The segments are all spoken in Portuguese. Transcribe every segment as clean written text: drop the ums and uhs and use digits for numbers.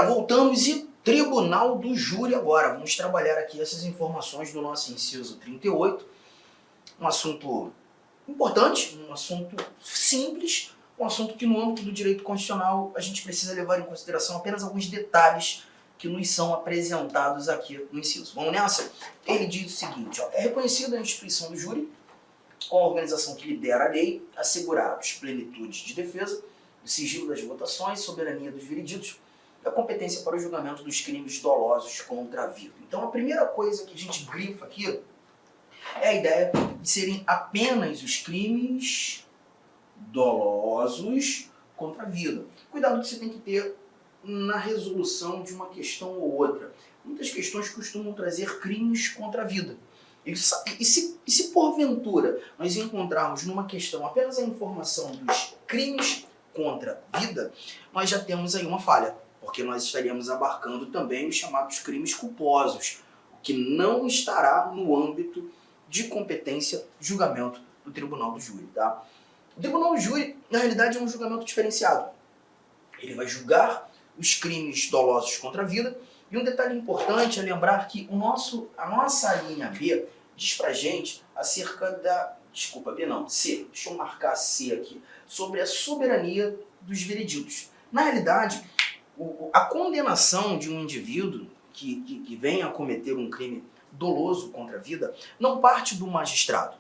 galera, voltamos e Tribunal do Júri agora. Vamos trabalhar aqui essas informações do nosso inciso 38. Um assunto importante, um assunto simples, um assunto que no âmbito do direito constitucional a gente precisa levar em consideração apenas alguns detalhes que nos são apresentados aqui no inciso. Vamos nessa? Ele diz o seguinte, ó, é reconhecida a instituição do júri como a organização que lidera a lei, assegurados plenitude de defesa, o sigilo das votações, soberania dos vereditos e a competência para o julgamento dos crimes dolosos contra a vida. Então a primeira coisa que a gente grifa aqui é a ideia de serem apenas os crimes dolosos contra a vida. Cuidado que você tem que ter na resolução de uma questão ou outra. Muitas questões costumam trazer crimes contra a vida. E se porventura nós encontrarmos numa questão apenas a informação dos crimes contra a vida, nós já temos aí uma falha, porque nós estaríamos abarcando também os chamados crimes culposos, o que não estará no âmbito de competência julgamento do Tribunal do Júri. Tá? O Tribunal do Júri, na realidade, é um julgamento diferenciado. Ele vai julgar os crimes dolosos contra a vida. E um detalhe importante é lembrar que a nossa linha B diz pra gente acerca da... Desculpa, B não, C. Deixa eu marcar C aqui. Sobre a soberania dos vereditos. Na realidade, a condenação de um indivíduo que venha a cometer um crime doloso contra a vida não parte do magistrado.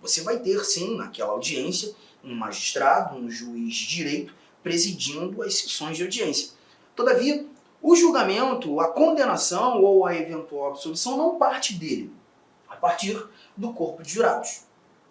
Você vai ter, sim, naquela audiência, um magistrado, um juiz de direito, presidindo as sessões de audiência. Todavia, o julgamento, a condenação ou a eventual absolvição não parte dele, a partir do corpo de jurados.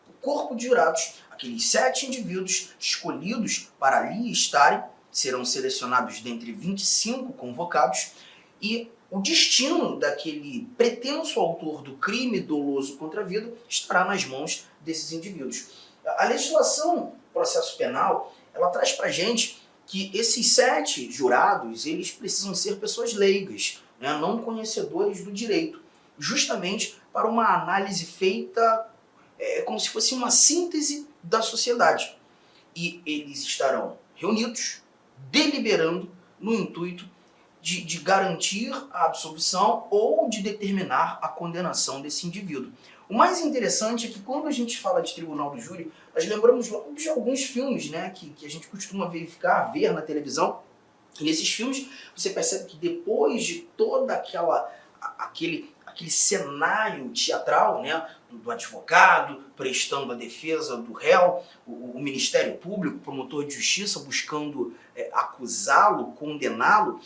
O corpo de jurados, aqueles 7 indivíduos escolhidos para ali estarem, serão selecionados dentre 25 convocados e o destino daquele pretenso autor do crime doloso contra a vida estará nas mãos desses indivíduos. A legislação processo penal, ela traz para a gente que esses 7 jurados, eles precisam ser pessoas leigas, né, não conhecedores do direito, justamente para uma análise feita como se fosse uma síntese da sociedade. E eles estarão reunidos, deliberando no intuito de garantir a absolvição ou de determinar a condenação desse indivíduo. O mais interessante é que quando a gente fala de Tribunal do Júri, nós lembramos logo de alguns filmes, né, que a gente costuma ver na televisão. E nesses filmes você percebe que depois de toda aquele cenário teatral, né, do advogado prestando a defesa do réu, o Ministério Público, o promotor de justiça buscando acusá-lo, condená-lo,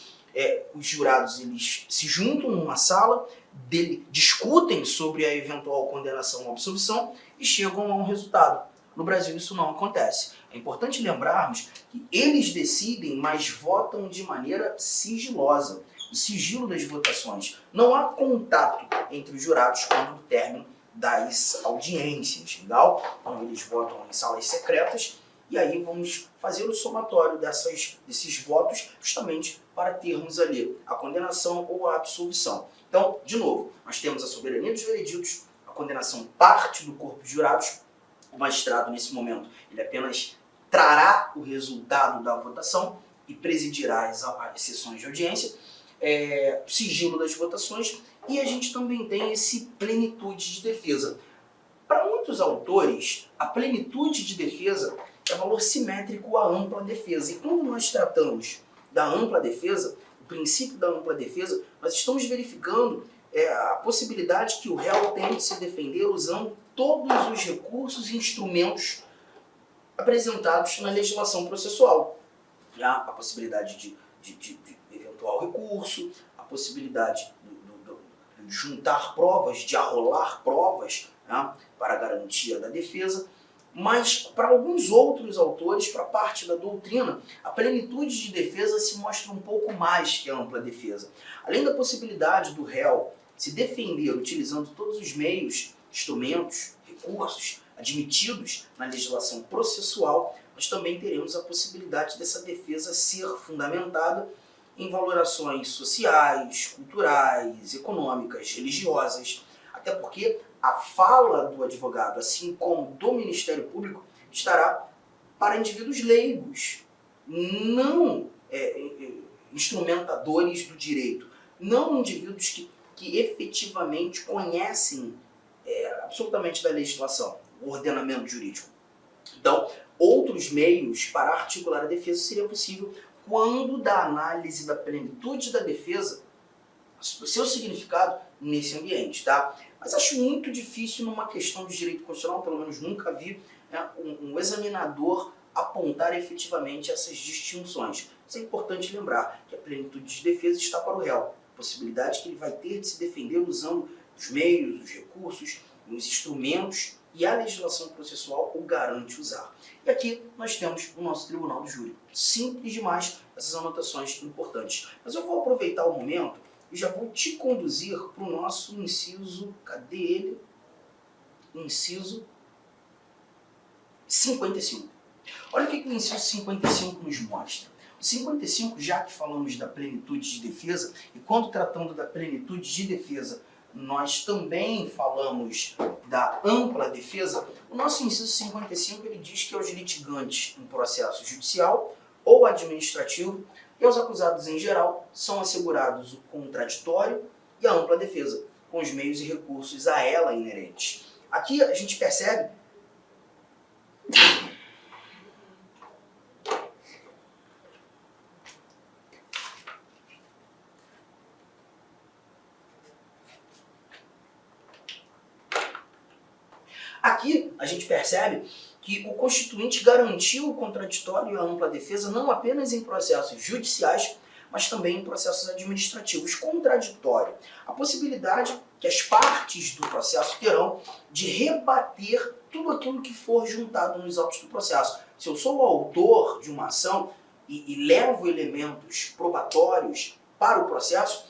os jurados eles se juntam numa sala, discutem sobre a eventual condenação ou absolvição e chegam a um resultado. No Brasil isso não acontece. É importante lembrarmos que eles decidem, mas votam de maneira sigilosa. O sigilo das votações. Não há contato entre os jurados quando o término das audiências. Legal? Então eles votam em salas secretas e aí vamos fazer o somatório desses votos justamente para termos ali a condenação ou a absolvição. Então, de novo, nós temos a soberania dos vereditos, a condenação parte do corpo de jurados, o magistrado nesse momento ele apenas trará o resultado da votação e presidirá as sessões de audiência, sigilo das votações, e a gente também tem esse plenitude de defesa. Para muitos autores, a plenitude de defesa é valor simétrico à ampla defesa. E quando nós tratamos da ampla defesa, o princípio da ampla defesa, nós estamos verificando a possibilidade que o réu tem de se defender usando todos os recursos e instrumentos apresentados na legislação processual. A possibilidade de eventual recurso, a possibilidade de juntar provas, de arrolar provas, né, para a garantia da defesa. Mas para alguns outros autores, para parte da doutrina, a plenitude de defesa se mostra um pouco mais que a ampla defesa. Além da possibilidade do réu se defender utilizando todos os meios, instrumentos, recursos admitidos na legislação processual, nós também teremos a possibilidade dessa defesa ser fundamentada em valorações sociais, culturais, econômicas, religiosas, até porque a fala do advogado, assim como do Ministério Público, estará para indivíduos leigos, não instrumentadores do direito, não indivíduos que efetivamente conhecem absolutamente da legislação, o ordenamento jurídico. Então, outros meios para articular a defesa seria possível quando da análise da plenitude da defesa, o seu significado nesse ambiente, tá? Mas acho muito difícil numa questão de direito constitucional, pelo menos nunca vi, né, um examinador apontar efetivamente essas distinções. Mas é importante lembrar que a plenitude de defesa está para o réu, a possibilidade que ele vai ter de se defender usando os meios, os recursos, os instrumentos e a legislação processual o garante usar. E aqui nós temos o nosso tribunal do júri. Simples demais essas anotações importantes. Mas eu vou aproveitar o momento e já vou te conduzir para o nosso inciso, cadê ele? Inciso 55. Olha o que o inciso 55 nos mostra. O 55, já que falamos da plenitude de defesa, e quando tratando da plenitude de defesa, nós também falamos da ampla defesa, o nosso inciso 55 ele diz que aos litigantes em processo judicial ou administrativo e aos acusados em geral são assegurados o contraditório e a ampla defesa, com os meios e recursos a ela inerentes. Aqui a gente percebe que o Constituinte garantiu o contraditório e a ampla defesa não apenas em processos judiciais, mas também em processos administrativos. Contraditório, a possibilidade que as partes do processo terão de rebater tudo aquilo que for juntado nos autos do processo. Se eu sou o autor de uma ação e levo elementos probatórios para o processo,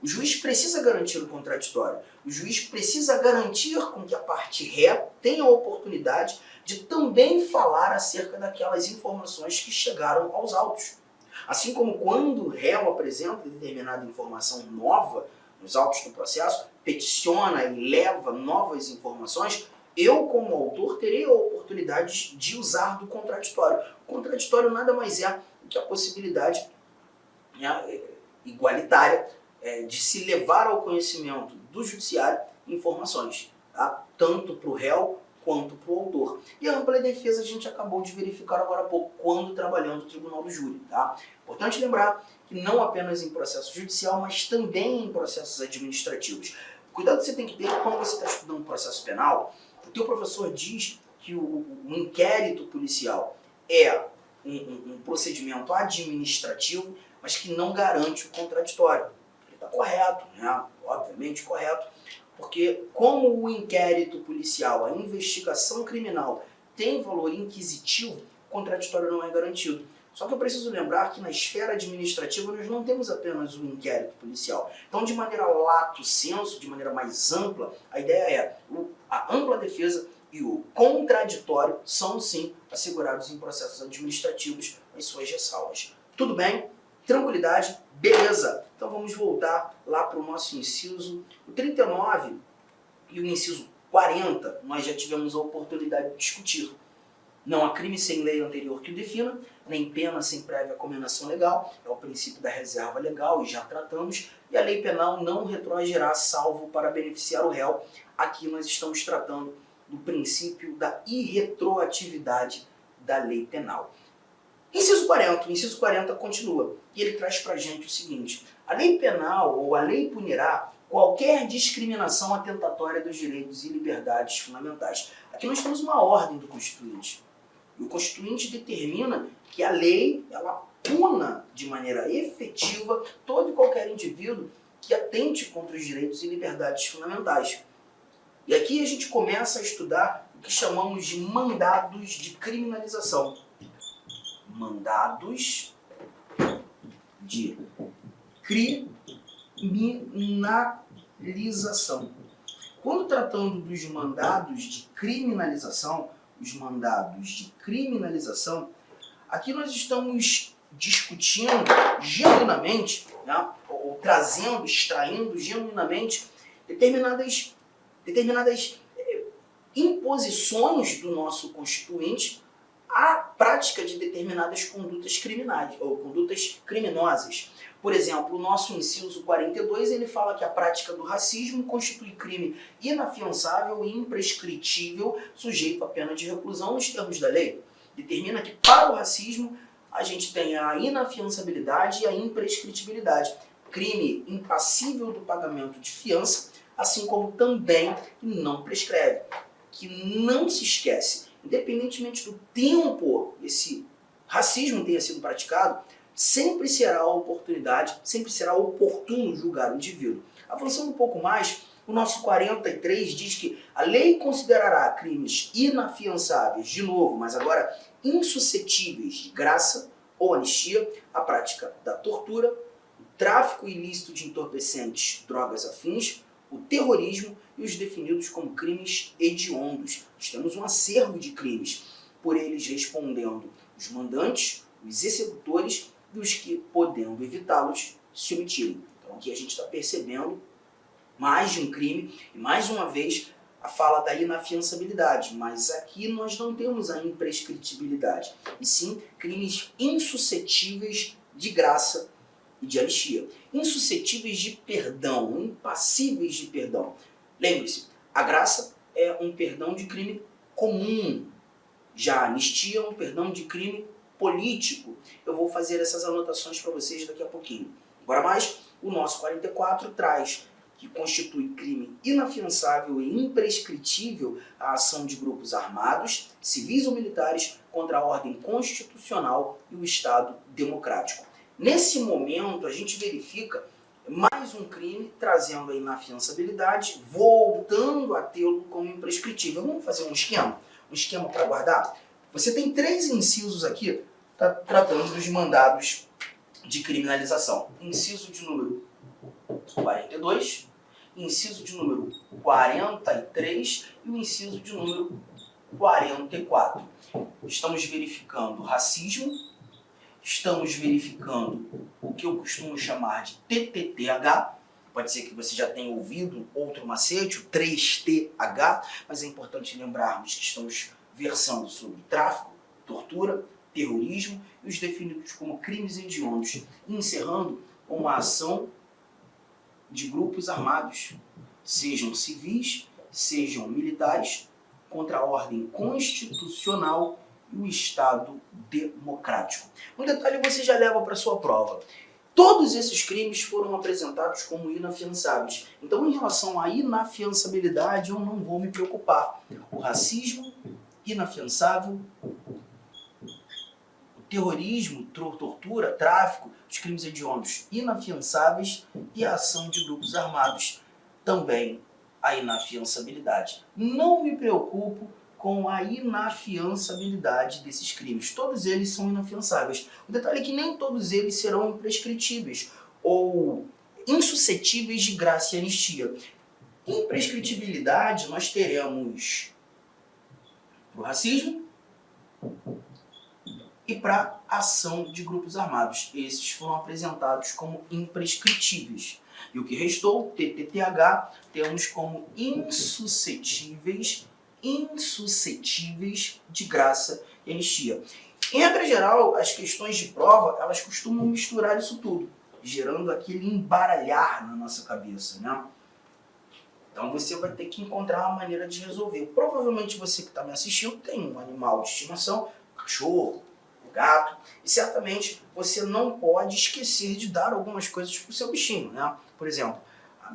o juiz precisa garantir o contraditório. O juiz precisa garantir com que a parte ré tenha a oportunidade de também falar acerca daquelas informações que chegaram aos autos. Assim como quando o réu apresenta determinada informação nova nos autos do processo, peticiona e leva novas informações, eu, como autor, terei a oportunidade de usar do contraditório. O contraditório nada mais é do que a possibilidade igualitária de se levar ao conhecimento do judiciário informações, tá? Tanto para o réu quanto para o autor. E a ampla defesa a gente acabou de verificar agora há pouco, quando trabalhando no tribunal do júri. Tá? Importante lembrar que não apenas em processo judicial, mas também em processos administrativos. Cuidado que você tem que ter quando você está estudando processo penal, o teu professor diz que o inquérito policial é um procedimento administrativo, mas que não garante o contraditório. Ele está correto, né? Obviamente correto, porque como o inquérito policial, a investigação criminal tem valor inquisitivo, o contraditório não é garantido. Só que eu preciso lembrar que na esfera administrativa nós não temos apenas o inquérito policial. Então, de maneira lato sensu, de maneira mais ampla, a ideia é a ampla defesa e o contraditório são sim assegurados em processos administrativos, as suas ressalvas. Tudo bem? Tranquilidade? Beleza! Então vamos voltar lá para o nosso inciso. O 39 e o inciso 40 nós já tivemos a oportunidade de discutir. Não há crime sem lei anterior que o defina, nem pena sem prévia condenação legal, é o princípio da reserva legal e já tratamos, e a lei penal não retroagirá salvo para beneficiar o réu. Aqui nós estamos tratando do princípio da irretroatividade da lei penal. Inciso 40, o inciso 40 continua, e ele traz para a gente o seguinte: a lei penal ou a lei punirá qualquer discriminação atentatória dos direitos e liberdades fundamentais. Aqui nós temos uma ordem do Constituinte. E o Constituinte determina que a lei ela puna de maneira efetiva todo e qualquer indivíduo que atente contra os direitos e liberdades fundamentais. E aqui a gente começa a estudar o que chamamos de mandados de criminalização. Mandados de criminalização. Quando tratando dos mandados de criminalização, aqui nós estamos discutindo genuinamente, né, ou trazendo, extraindo genuinamente determinadas imposições do nosso Constituinte a prática de determinadas condutas criminais ou condutas criminosas. Por exemplo, o nosso inciso 42, ele fala que a prática do racismo constitui crime inafiançável e imprescritível, sujeito à pena de reclusão nos termos da lei. Determina que para o racismo a gente tem a inafiançabilidade e a imprescritibilidade. Crime impassível do pagamento de fiança, assim como também não prescreve. Que não se esquece, independentemente do tempo esse racismo tenha sido praticado, sempre será a oportunidade, sempre será oportuno julgar o indivíduo. Avançando um pouco mais, o nosso 43 diz que a lei considerará crimes inafiançáveis, de novo, mas agora insuscetíveis de graça ou anistia, a prática da tortura, o tráfico ilícito de entorpecentes, drogas afins, o terrorismo e os definidos como crimes hediondos. Nós temos um acervo de crimes, por eles respondendo os mandantes, os executores e os que, podendo evitá-los, se omitirem. Então aqui a gente está percebendo mais de um crime e mais uma vez a fala da inafiançabilidade, mas aqui nós não temos a imprescritibilidade, e sim crimes insuscetíveis de graça e de anistia. Insuscetíveis de perdão, impassíveis de perdão. Lembre-se, a graça é um perdão de crime comum, já a anistia é um perdão de crime político. Eu vou fazer essas anotações para vocês daqui a pouquinho. Agora mais, o nosso 44 traz que constitui crime inafiançável e imprescritível a ação de grupos armados, civis ou militares, contra a ordem constitucional e o Estado democrático. Nesse momento, a gente verifica mais um crime trazendo a inafiançabilidade, voltando a tê-lo como imprescritível. Vamos fazer um esquema para guardar? Você tem 3 incisos aqui tratando dos mandados de criminalização. Inciso de número 42, inciso de número 43 e o inciso de número 44. Estamos verificando racismo, estamos verificando o que eu costumo chamar de TTTH, pode ser que você já tenha ouvido outro macete, o 3TH, mas é importante lembrarmos que estamos versando sobre tráfico, tortura, terrorismo e os definidos como crimes hediondos, encerrando com uma ação de grupos armados, sejam civis, sejam militares, contra a ordem constitucional e o Estado democrático. Um detalhe você já leva para sua prova. Todos esses crimes foram apresentados como inafiançáveis. Então, em relação à inafiançabilidade, eu não vou me preocupar. O racismo, inafiançável. O terrorismo, tortura, tráfico, os crimes hediondos, inafiançáveis. E a ação de grupos armados, também a inafiançabilidade. Não me preocupo com a inafiançabilidade desses crimes. Todos eles são inafiançáveis. O detalhe é que nem todos eles serão imprescritíveis ou insuscetíveis de graça e anistia. Imprescritibilidade nós teremos para o racismo e para a ação de grupos armados. Esses foram apresentados como imprescritíveis. E o que restou, TTTH, temos como insuscetíveis de graça e anistia. Em regra geral, as questões de prova, elas costumam misturar isso tudo, gerando aquele embaralhar na nossa cabeça, né? Então você vai ter que encontrar uma maneira de resolver. Provavelmente você que está me assistindo tem um animal de estimação, um cachorro, um gato, e certamente você não pode esquecer de dar algumas coisas para o seu bichinho, né? Por exemplo,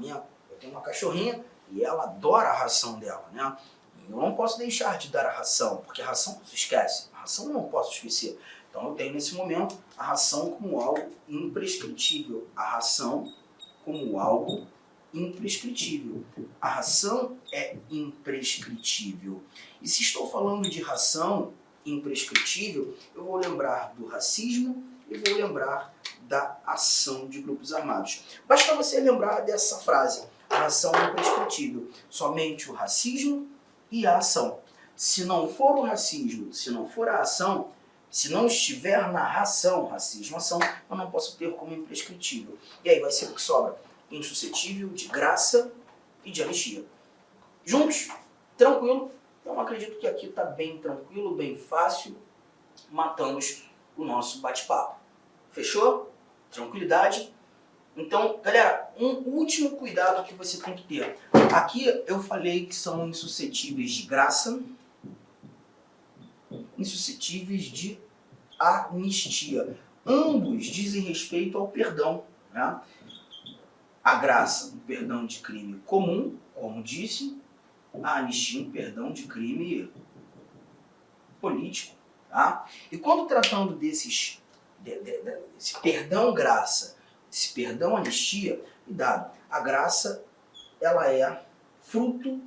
eu tenho uma cachorrinha e ela adora a ração dela, né? Eu não posso deixar de dar a ração, porque a ração não se esquece. A ração eu não posso esquecer. Então eu tenho nesse momento a ração como algo imprescritível. A ração como algo imprescritível. A ração é imprescritível. E se estou falando de ração imprescritível, eu vou lembrar do racismo e vou lembrar da ação de grupos armados. Basta você lembrar dessa frase. A ração é imprescritível. Somente o racismo e a ação. Se não for o racismo, se não for a ação, se não estiver na ração, racismo, ação, eu não posso ter como imprescritível. E aí vai ser o que sobra. Insuscetível de graça e de anistia. Juntos? Tranquilo? Então acredito que aqui está bem tranquilo, bem fácil. matamos o nosso bate-papo. Fechou? Tranquilidade? Então, galera, um último cuidado que você tem que ter. Aqui eu falei que são insuscetíveis de graça, insuscetíveis de anistia. Ambos dizem respeito ao perdão, né? A graça, um perdão de crime comum, como disse, a anistia, um perdão de crime político. Tá? E quando tratando desse perdão-graça, esse perdão-anistia, cuidado, a graça ela é fruto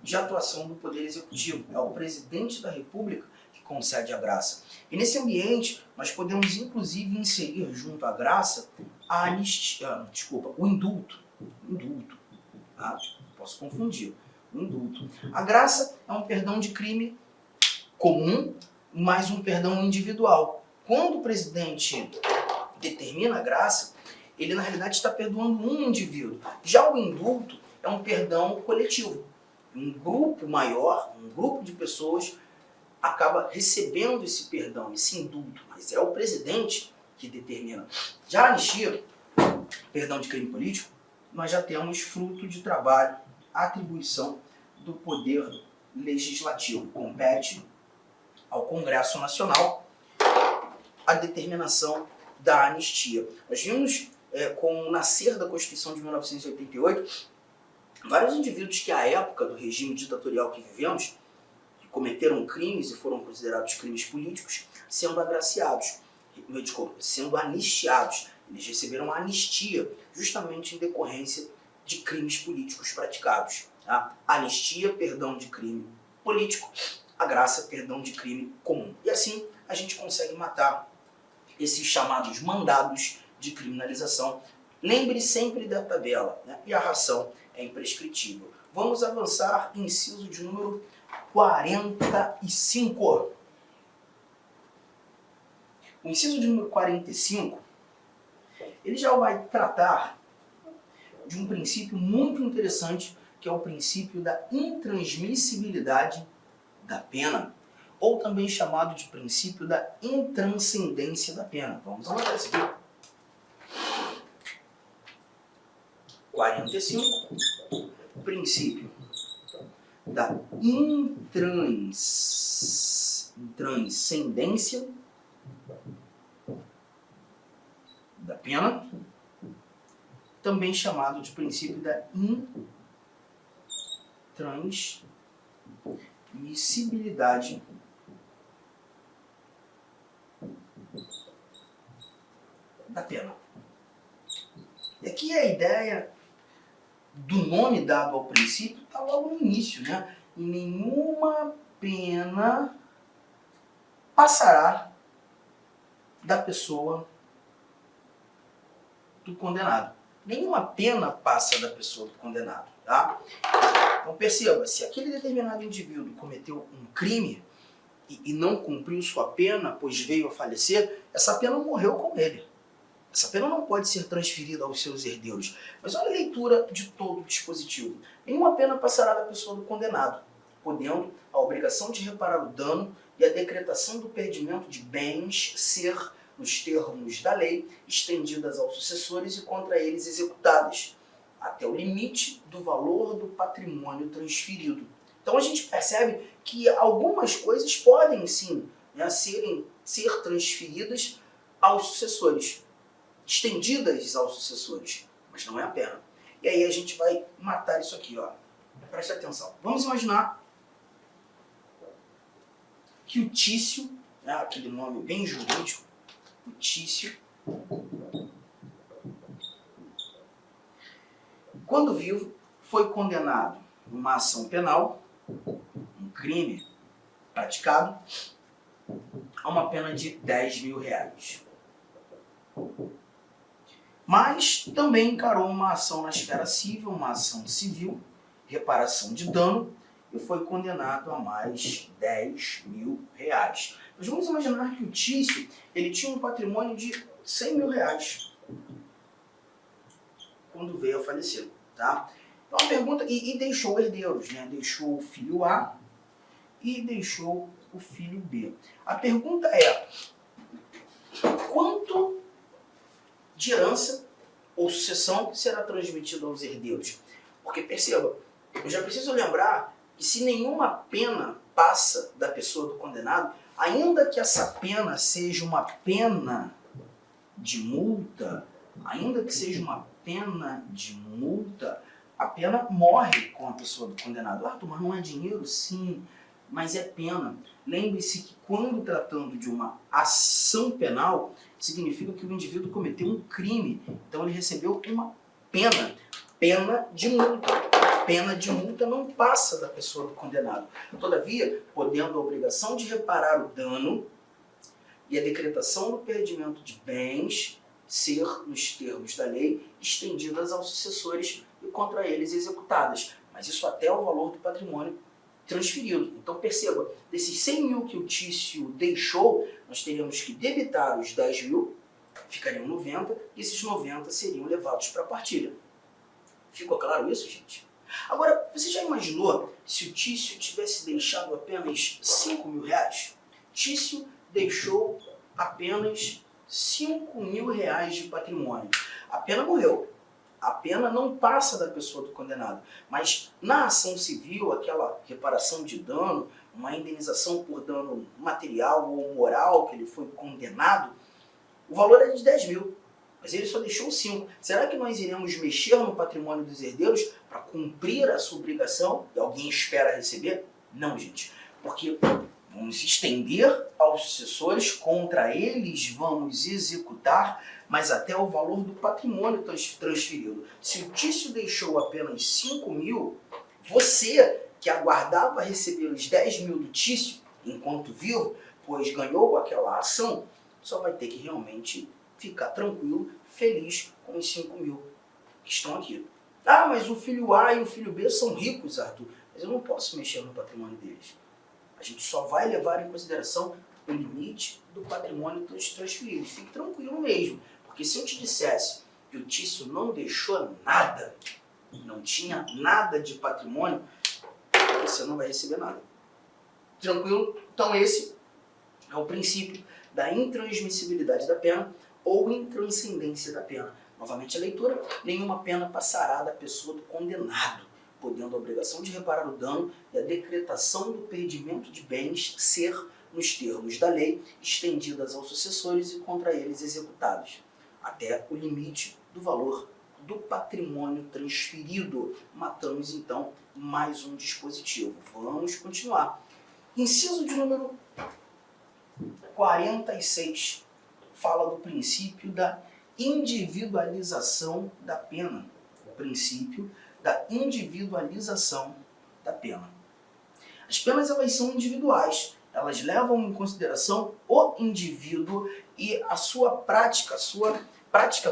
de atuação do Poder Executivo. É o presidente da República que concede a graça. E nesse ambiente, nós podemos inclusive inserir junto à graça a anistia, o indulto. Indulto. Tá? Posso confundir. O indulto. A graça é um perdão de crime comum, mas um perdão individual. Quando o presidente determina a graça, ele na realidade está perdoando um indivíduo. Já o indulto é um perdão coletivo. Um grupo maior, um grupo de pessoas acaba recebendo esse perdão, esse indulto, mas é o presidente que determina. Já a anistia, perdão de crime político, nós já temos fruto de trabalho, atribuição do poder legislativo. Compete ao Congresso Nacional a determinação da anistia. Nós vimos, com o nascer da Constituição de 1988, vários indivíduos que, à época do regime ditatorial que vivemos, que cometeram crimes e foram considerados crimes políticos, sendo agraciados, sendo anistiados. Eles receberam a anistia justamente em decorrência de crimes políticos praticados. Tá? Anistia, perdão de crime político, a graça, perdão de crime comum. E assim a gente consegue matar esses chamados mandados de criminalização. Lembre sempre da tabela, né? E a ração é imprescritível. Vamos avançar, inciso de número 45. O inciso de número 45, ele já vai tratar de um princípio muito interessante, que é o princípio da intransmissibilidade da pena, ou também chamado de princípio da intranscendência da pena. Vamos anotar isso aqui. 45, princípio da intranscendência da pena, também chamado de princípio da intransmissibilidade da pena. E aqui a ideia do nome dado ao princípio está logo no início, né? E nenhuma pena passará da pessoa do condenado. Nenhuma pena passa da pessoa do condenado, tá? Então perceba, se aquele determinado indivíduo cometeu um crime e não cumpriu sua pena, pois veio a falecer, essa pena morreu com ele. Essa pena não pode ser transferida aos seus herdeiros. Mas olha a leitura de todo o dispositivo. Nenhuma pena passará da pessoa do condenado, podendo a obrigação de reparar o dano e a decretação do perdimento de bens ser, nos termos da lei, estendidas aos sucessores e contra eles executadas, até o limite do valor do patrimônio transferido. Então a gente percebe que algumas coisas podem sim, né, ser transferidas aos sucessores, estendidas aos sucessores, mas não é a pena. E aí a gente vai matar isso aqui, ó. Preste atenção. Vamos imaginar que o Tício, né, aquele nome bem jurídico, o Tício, quando vivo, foi condenado numa ação penal, um crime praticado, a uma pena de R$10.000. Mas também encarou uma ação na esfera civil, uma ação civil, reparação de dano, e foi condenado a mais R$10.000. Nós vamos imaginar que o Tício ele tinha um patrimônio de R$100.000 quando veio a falecer. Tá? Então a pergunta, e deixou herdeiros, né? Deixou o filho A e deixou o filho B. A pergunta é: quanto de herança ou sucessão será transmitido aos herdeiros? Porque perceba, eu já preciso lembrar que se nenhuma pena passa da pessoa do condenado, ainda que essa pena seja uma pena de multa, a pena morre com a pessoa do condenado. Arthur, mas não é dinheiro? Sim, mas é pena. Lembre-se que quando tratando de uma ação penal, significa que o indivíduo cometeu um crime. Então ele recebeu uma pena de multa. A pena de multa não passa da pessoa do condenado. Todavia, podendo a obrigação de reparar o dano e a decretação do perdimento de bens ser, nos termos da lei, estendidas aos sucessores e contra eles executadas. Mas isso até o valor do patrimônio transferido. Então perceba, desses 100 mil que o Tício deixou, nós teríamos que debitar os 10 mil, ficariam 90, e esses 90 seriam levados para a partilha. Ficou claro isso, gente? Agora, você já imaginou se o Tício tivesse deixado apenas 5 mil reais? Tício deixou apenas 5 mil reais de patrimônio. A pena morreu. A pena não passa da pessoa do condenado. Mas na ação civil, aquela reparação de dano, uma indenização por dano material ou moral que ele foi condenado, o valor é de 10 mil. Mas ele só deixou 5. Será que nós iremos mexer no patrimônio dos herdeiros para cumprir a sua obrigação e alguém espera receber? Não, gente. Porque vamos estender aos sucessores, contra eles vamos executar, mas até o valor do patrimônio transferido. Se o Tício deixou apenas 5 mil, você que aguardava receber os 10 mil do Tício enquanto vivo, pois ganhou aquela ação, só vai ter que realmente ficar tranquilo, feliz com os 5 mil que estão aqui. Ah, mas o filho A e o filho B são ricos, Arthur, mas eu não posso mexer no patrimônio deles. A gente só vai levar em consideração o limite do patrimônio transferido. Fique tranquilo mesmo, porque se eu te dissesse que o Tício não deixou nada, não tinha nada de patrimônio, você não vai receber nada. Tranquilo? Então esse é o princípio da intransmissibilidade da pena ou intranscendência da pena. Novamente a leitura: nenhuma pena passará da pessoa do condenado, podendo a obrigação de reparar o dano e a decretação do perdimento de bens ser, nos termos da lei, estendidas aos sucessores e contra eles executados, até o limite do valor do patrimônio transferido. Matamos, então, mais um dispositivo. Vamos continuar. Inciso de número 46 fala do princípio da individualização da pena. O princípio da individualização da pena. As penas, elas são individuais. Elas levam em consideração o indivíduo e a sua prática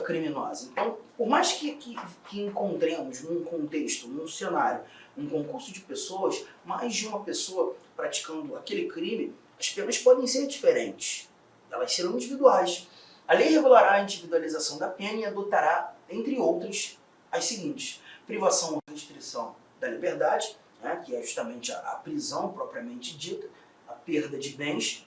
criminosa. Então, por mais que encontremos num contexto, num cenário, um concurso de pessoas, mais de uma pessoa praticando aquele crime, as penas podem ser diferentes. Elas serão individuais. A lei regulará a individualização da pena e adotará, entre outras, as seguintes: privação ou restrição da liberdade, né, que é justamente a prisão propriamente dita, a perda de bens,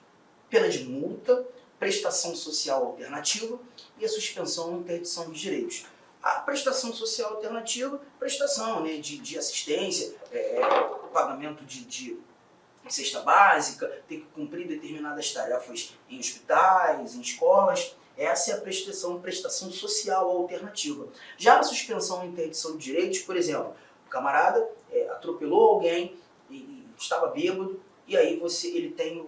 pena de multa, prestação social alternativa e a suspensão ou interdição de direitos. A prestação social alternativa, prestação, né, de assistência, pagamento de cesta básica, ter que cumprir determinadas tarefas em hospitais, em escolas. Essa é a prestação social alternativa. Já a suspensão e interdição de direitos, por exemplo, o camarada atropelou alguém e estava bêbado, e aí ele tem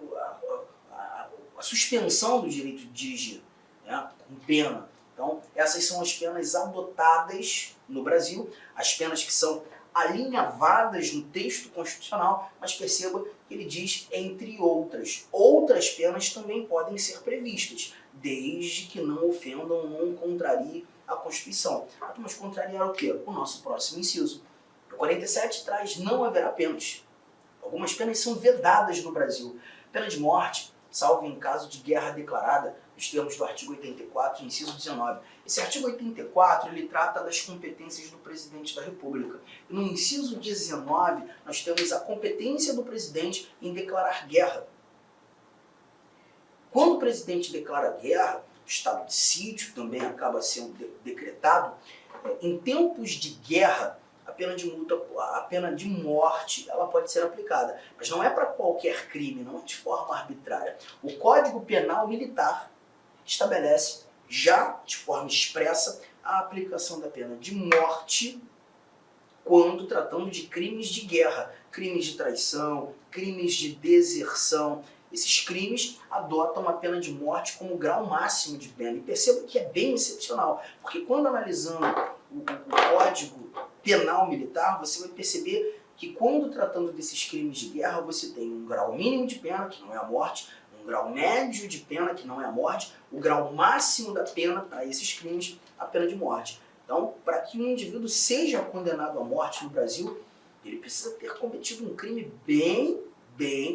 a suspensão do direito de dirigir, né, com pena. Então, essas são as penas adotadas no Brasil, as penas que são alinhavadas no texto constitucional, mas perceba que ele diz entre outras. Outras penas também podem ser previstas, desde que não ofendam ou não contrariem a Constituição. Mas contrariar o quê? O nosso próximo inciso. O 47 traz: não haverá penas. Algumas penas são vedadas no Brasil. Pena de morte, salvo em caso de guerra declarada, nos termos do artigo 84, inciso 19. Esse artigo 84, ele trata das competências do presidente da República. E no inciso 19, nós temos a competência do presidente em declarar guerra. Quando o presidente declara guerra, o estado de sítio também acaba sendo decretado. Em tempos de guerra, a pena de multa, a pena de morte, ela pode ser aplicada. Mas não é para qualquer crime, não é de forma arbitrária. O Código Penal Militar estabelece, já de forma expressa, a aplicação da pena de morte quando tratando de crimes de guerra, crimes de traição, crimes de deserção. Esses crimes adotam a pena de morte como grau máximo de pena. E perceba que é bem excepcional, porque quando analisando o Código Penal Militar, você vai perceber que quando tratando desses crimes de guerra, você tem um grau mínimo de pena, que não é a morte, um grau médio de pena, que não é a morte, o grau máximo da pena para esses crimes, a pena de morte. Então, para que um indivíduo seja condenado à morte no Brasil, ele precisa ter cometido um crime bem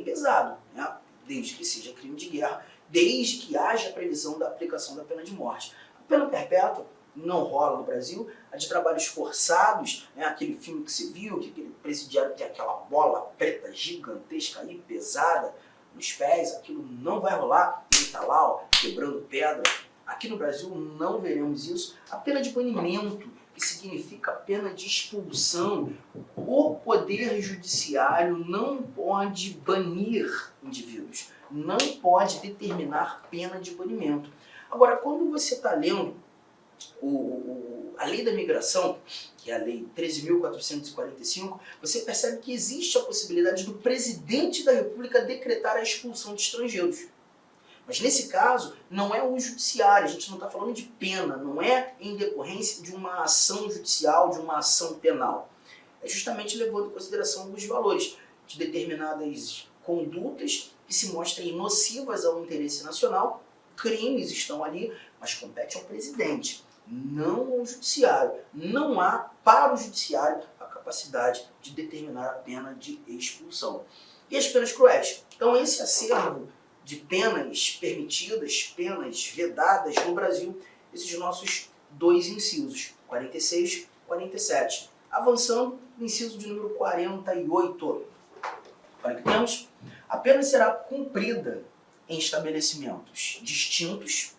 pesado, né? Desde que seja crime de guerra, desde que haja a previsão da aplicação da pena de morte. A pena perpétua não rola no Brasil. A de trabalhos forçados, né, aquele filme que você viu, que aquele presidiário tem aquela bola preta gigantesca e pesada nos pés, aquilo não vai rolar. Ele está lá, ó, quebrando pedra. Aqui no Brasil não veremos isso. A pena de banimento, que significa a pena de expulsão, o Poder Judiciário não pode banir indivíduos, não pode determinar pena de banimento. Agora, quando você está lendo a Lei da Migração, que é a Lei 13.445, você percebe que existe a possibilidade do presidente da República decretar a expulsão de estrangeiros. Mas nesse caso, não é o judiciário, a gente não está falando de pena, não é em decorrência de uma ação judicial, de uma ação penal. É justamente levando em consideração alguns valores de determinadas condutas que se mostrem nocivas ao interesse nacional. Crimes estão ali, mas compete ao presidente, não ao judiciário. Não há para o judiciário a capacidade de determinar a pena de expulsão. E as penas cruéis? Então esse acervo de penas permitidas, penas vedadas no Brasil, esses nossos dois incisos, 46 e 47. Avançando, inciso de número 48. Olha o que temos. A pena será cumprida em estabelecimentos distintos,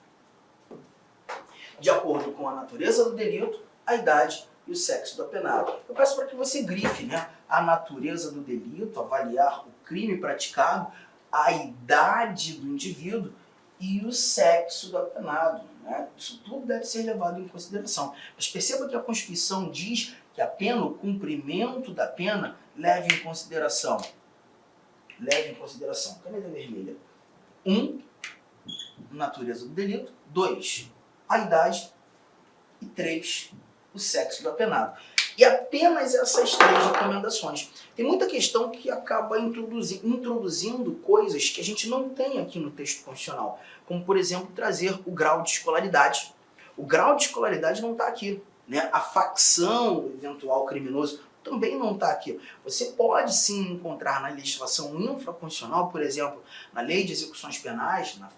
de acordo com a natureza do delito, a idade e o sexo do apenado. Eu peço para que você grife, né, a natureza do delito, avaliar o crime praticado, a idade do indivíduo e o sexo do apenado, né? Isso tudo deve ser levado em consideração. Mas perceba que a Constituição diz que a pena, o cumprimento da pena, leve em consideração, caneta vermelha, 1, natureza do delito, 2, a idade e 3, o sexo do apenado. E apenas essas 3 recomendações. Tem muita questão que acaba introduzindo coisas que a gente não tem aqui no texto constitucional, como, por exemplo, trazer o grau de escolaridade. O grau de escolaridade não está aqui, né? A facção do eventual criminoso também não está aqui. Você pode sim encontrar na legislação infraconstitucional, por exemplo, na Lei de Execuções Penais, na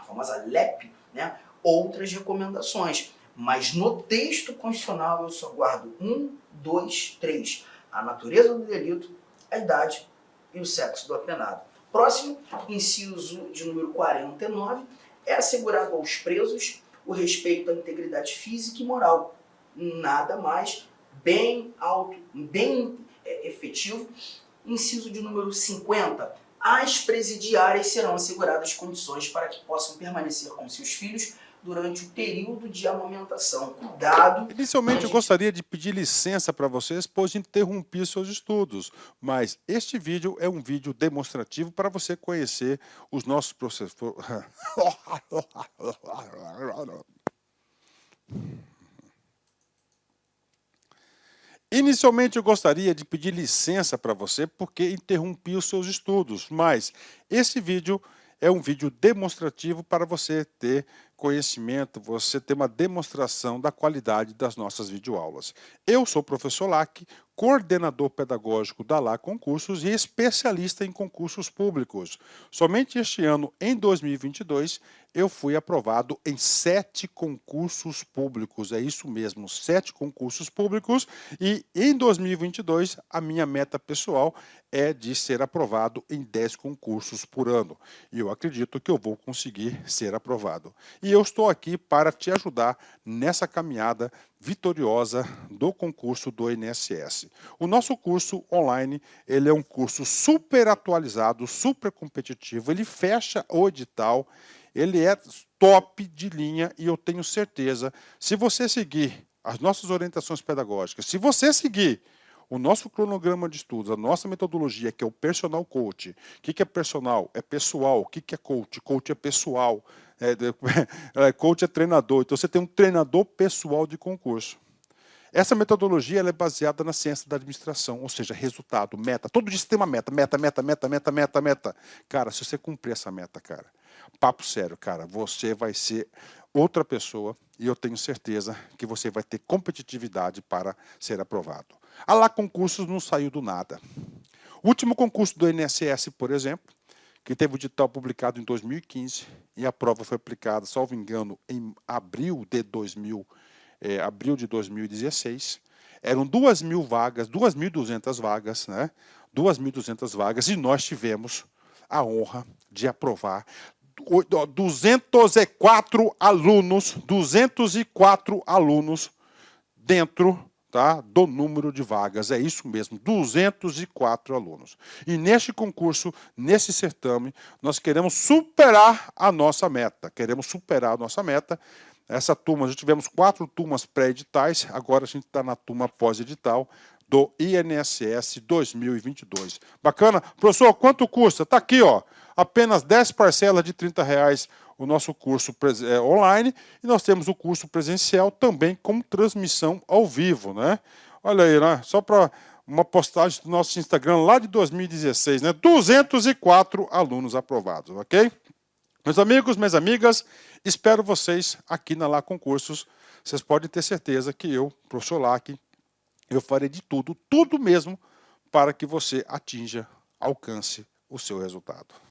famosa LEP, né, outras recomendações. Mas no texto constitucional eu só guardo 1, 2, 3. A natureza do delito, a idade e o sexo do apenado. Próximo, inciso de número 49, é assegurado aos presos o respeito à integridade física e moral. Nada mais, bem efetivo. Inciso de número 50, às presidiárias serão asseguradas condições para que possam permanecer com seus filhos durante o período de amamentação. Cuidado. Inicialmente eu gostaria de pedir licença para vocês, pois interrompi seus estudos, mas este vídeo é um vídeo demonstrativo para você conhecer os nossos processos. Inicialmente eu gostaria de pedir licença para você porque interrompi os seus estudos, mas esse vídeo é um vídeo demonstrativo para você ter conhecimento, você ter uma demonstração da qualidade das nossas videoaulas. Eu sou o professor Lac, coordenador pedagógico da Lá Concursos e especialista em concursos públicos. Somente este ano, em 2022, eu fui aprovado em 7 concursos públicos. É isso mesmo, 7 concursos públicos. E em 2022, a minha meta pessoal é de ser aprovado em 10 concursos por ano. E eu acredito que eu vou conseguir ser aprovado. E eu estou aqui para te ajudar nessa caminhada vitoriosa do concurso do INSS. O nosso curso online, ele é um curso super atualizado, super competitivo, ele fecha o edital, ele é top de linha e eu tenho certeza, se você seguir as nossas orientações pedagógicas, se você seguir o nosso cronograma de estudos, a nossa metodologia, que é o Personal Coach. O que é personal? É pessoal. O que é coach? Coach é pessoal. Coach é treinador. Então você tem um treinador pessoal de concurso. Essa metodologia ela é baseada na ciência da administração, ou seja, resultado, meta. Todo dia você tem uma meta, meta. Cara, se você cumprir essa meta, cara, papo sério, cara, você vai ser outra pessoa e eu tenho certeza que você vai ter competitividade para ser aprovado. A Lá Concursos não saiu do nada. O último concurso do INSS, por exemplo, que teve o edital publicado em 2015 e a prova foi aplicada, salvo engano, em abril de 2016, eram 2.000 vagas, 2.200 vagas, né? 2.200 vagas, e nós tivemos a honra de aprovar 204 alunos dentro, tá, do número de vagas. É isso mesmo, 204 alunos. E neste concurso, nesse certame, nós queremos superar a nossa meta. Essa turma, já tivemos 4 turmas pré-editais, agora a gente está na turma pós-edital do INSS 2022. Bacana? Professor, quanto custa? Está aqui, ó, apenas 10 parcelas de R$30 o nosso curso online, e nós temos o curso presencial também com transmissão ao vivo, né? Olha aí, né? Só para uma postagem do nosso Instagram lá de 2016, né? 204 alunos aprovados, ok? Meus amigos, minhas amigas, espero vocês aqui na Lá Concursos. Vocês podem ter certeza que eu, professor Lac, eu farei de tudo mesmo, para que você atinja, alcance o seu resultado.